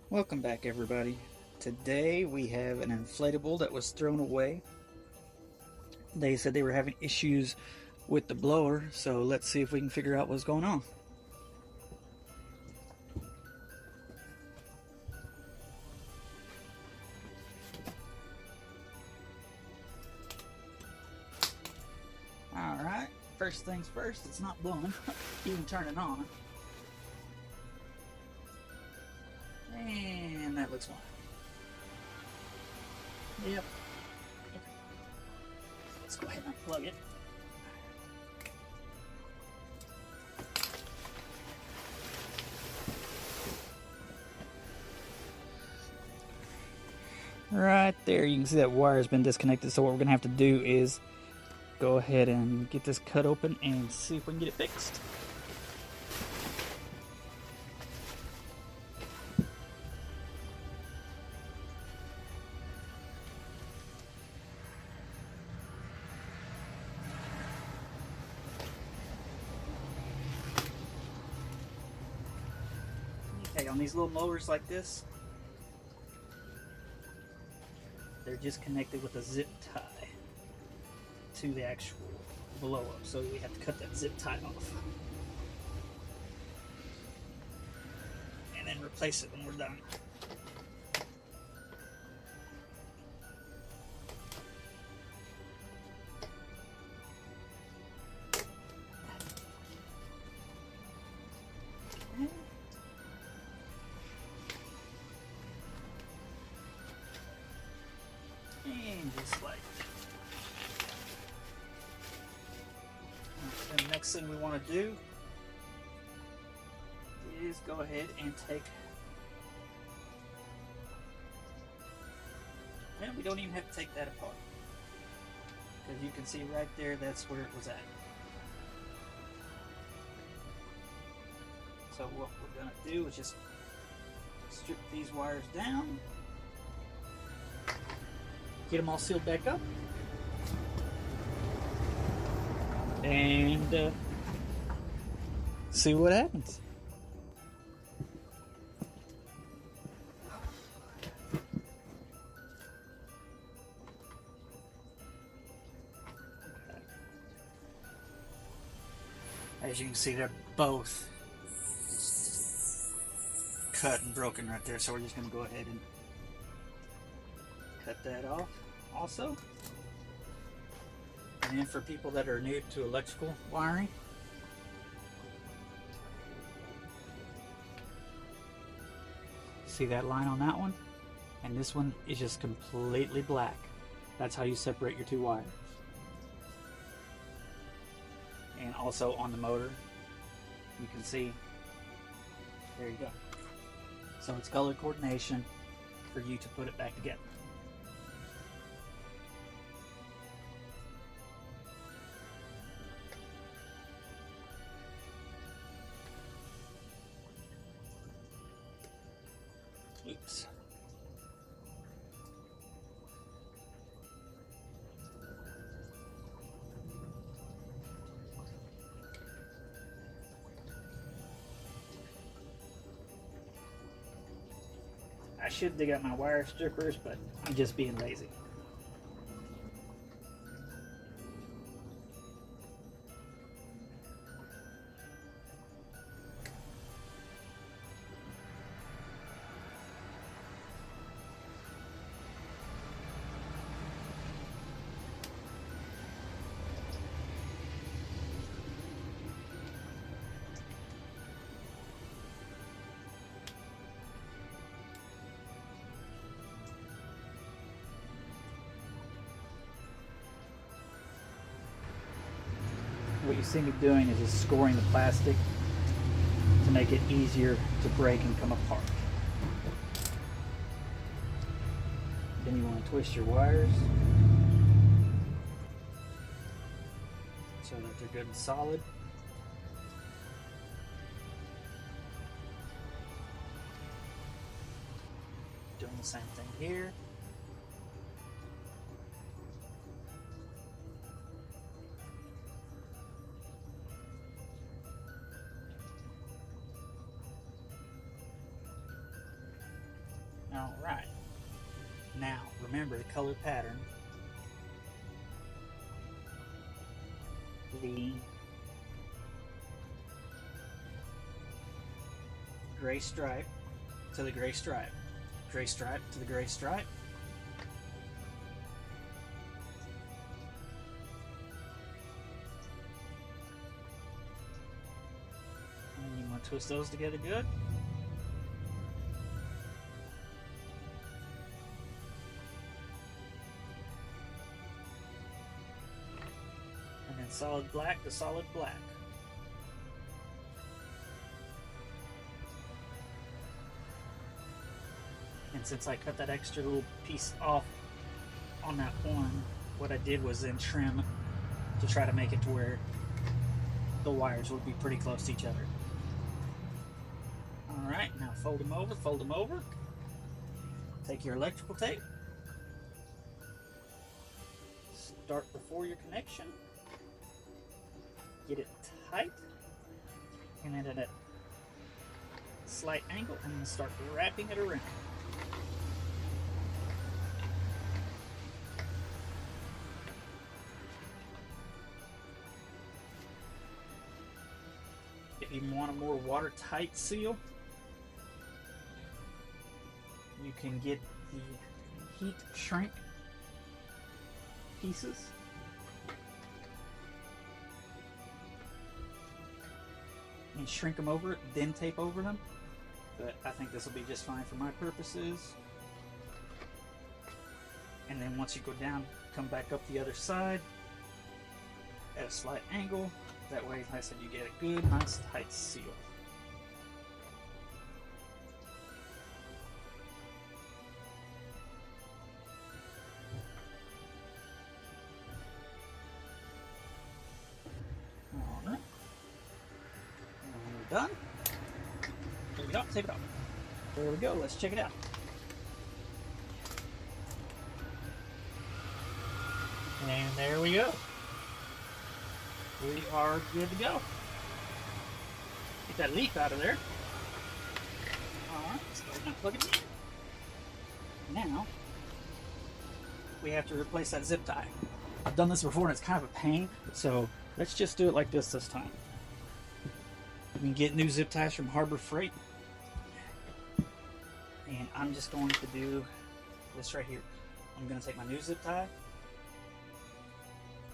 Welcome back, everybody. Today we have an inflatable that was thrown away. They said they were having issues with the blower, so let's see if we can figure out what's going on. Alright, first things first, it's not blowing. You can turn it on. And that looks fine. Yep. Okay. Let's go ahead and unplug it. Right there, you can see that wire has been disconnected, so what we're going to have to do is go ahead and get this cut open and see if we can get it fixed. Okay, on these little mowers like this, they're just connected with a zip tie to the actual blow up, so we have to cut that zip tie off and then replace it when we're done. And just like that. The next thing we want to do is go ahead and take, and we don't even have to take that apart, because you can see right there that's where it was at. So what we're going to do is just strip these wires down, get them all sealed back up, and see what happens. As you can see, they're both cut and broken right there, so we're just going to go ahead and cut that off also. And then for people that are new to electrical wiring, see that line on that one? And this one is just completely black. That's how you separate your two wires. And also on the motor, you can see, there you go. So it's color coordination for you to put it back together. Oops. I should dig out my wire strippers, but I'm just being lazy. What you see me doing is just scoring the plastic to make it easier to break and come apart. Then you want to twist your wires so that they're good and solid. Doing the same thing here. All right. Now, remember the color pattern. The gray stripe to the gray stripe. Gray stripe to the gray stripe. And you want to twist those together good. And then solid black to solid black. And since I cut that extra little piece off on that one, what I did was then trim to try to make it to where the wires would be pretty close to each other. Alright, now fold them over, fold them over. Take your electrical tape. Start before your connection. Get it tight. And then at a slight angle, and then start wrapping it around. If you want a more watertight seal, you can get the heat shrink pieces. And shrink them over it, then tape over them. But I think this will be just fine for my purposes. And then once you go down, come back up the other side at a slight angle. That way, like I said, you get a good, nice, tight seal. Alright. We're done. Take it off, take it off. There we go, let's check it out. And there we go. We are good to go. Get that leaf out of there. Alright, so we're going to plug it in. Now, we have to replace that zip tie. I've done this before and it's kind of a pain, so let's just do it like this time. You can get new zip ties from Harbor Freight. And I'm just going to do this right here. I'm going to take my new zip tie,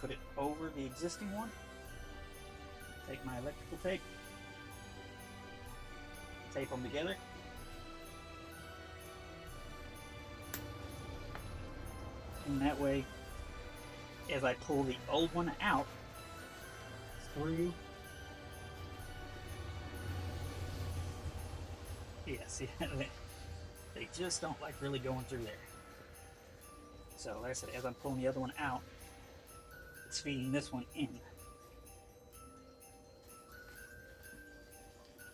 put it over the existing one, take my electrical tape, tape them together, and that way, as I pull the old one out, screw, yes, they just don't like really going through there. So like I said, as I'm pulling the other one out, it's feeding this one in.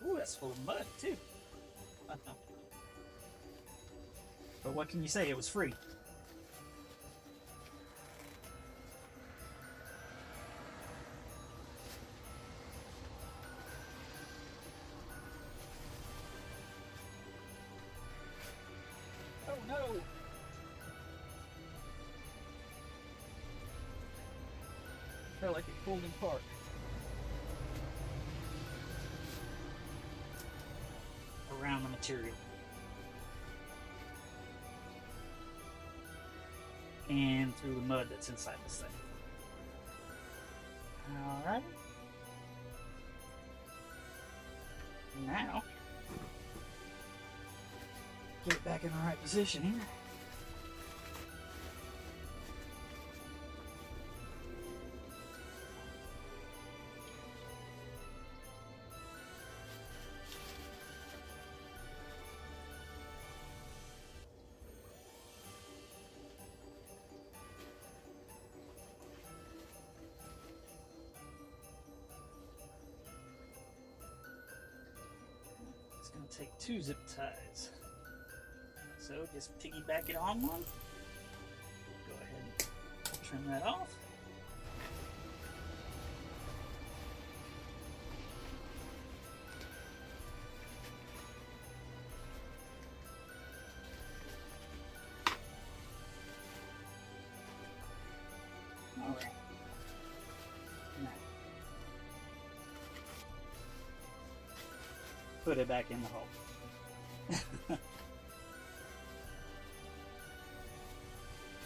Ooh, that's full of mud too. But what can you say? It was free. Oh no! Felt like it pulled apart. Around the material. And through the mud that's inside this thing. Alright. Now, get it back in the right position here. It's going to take 2 zip ties. So just piggyback it on one. Go ahead and trim that off. put it back in the hole.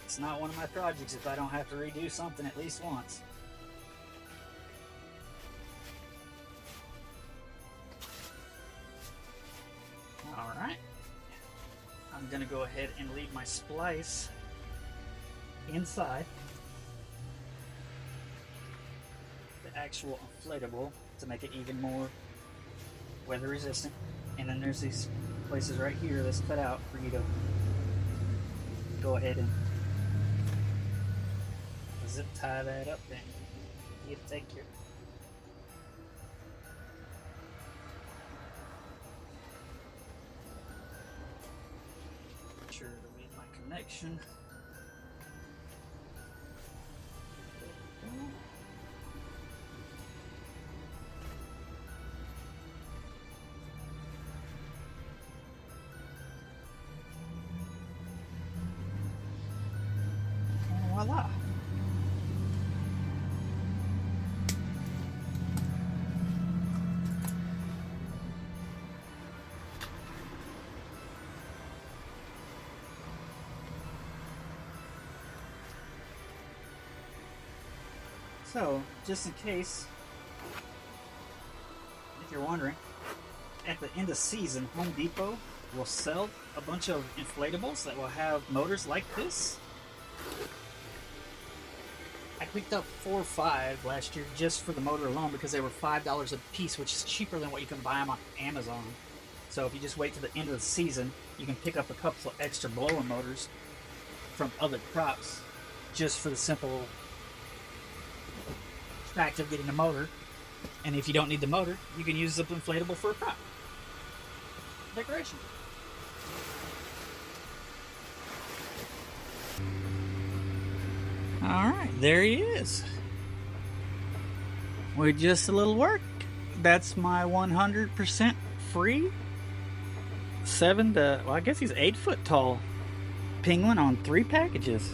It's not one of my projects if I don't have to redo something at least once. Alright. I'm going to go ahead and leave my splice inside the actual inflatable to make it even more weather resistant. And then there's these places right here that's cut out for you to go ahead and zip tie that up and you take care. Make sure to read my connection. There we go. And voila. So, just in case, if you're wondering, at the end of season, Home Depot will sell a bunch of inflatables that will have motors like this. I picked up 4 or 5 last year just for the motor alone because they were $5 a piece, which is cheaper than what you can buy them on Amazon. So if you just wait to the end of the season, you can pick up a couple of extra blower motors from other crops just for the simple fact of getting a motor. And if you don't need the motor, you can use the inflatable for a crop decoration. Alright, there he is. With just a little work, that's my 100% free 7 to, well, I guess he's 8 foot tall penguin on 3 packages.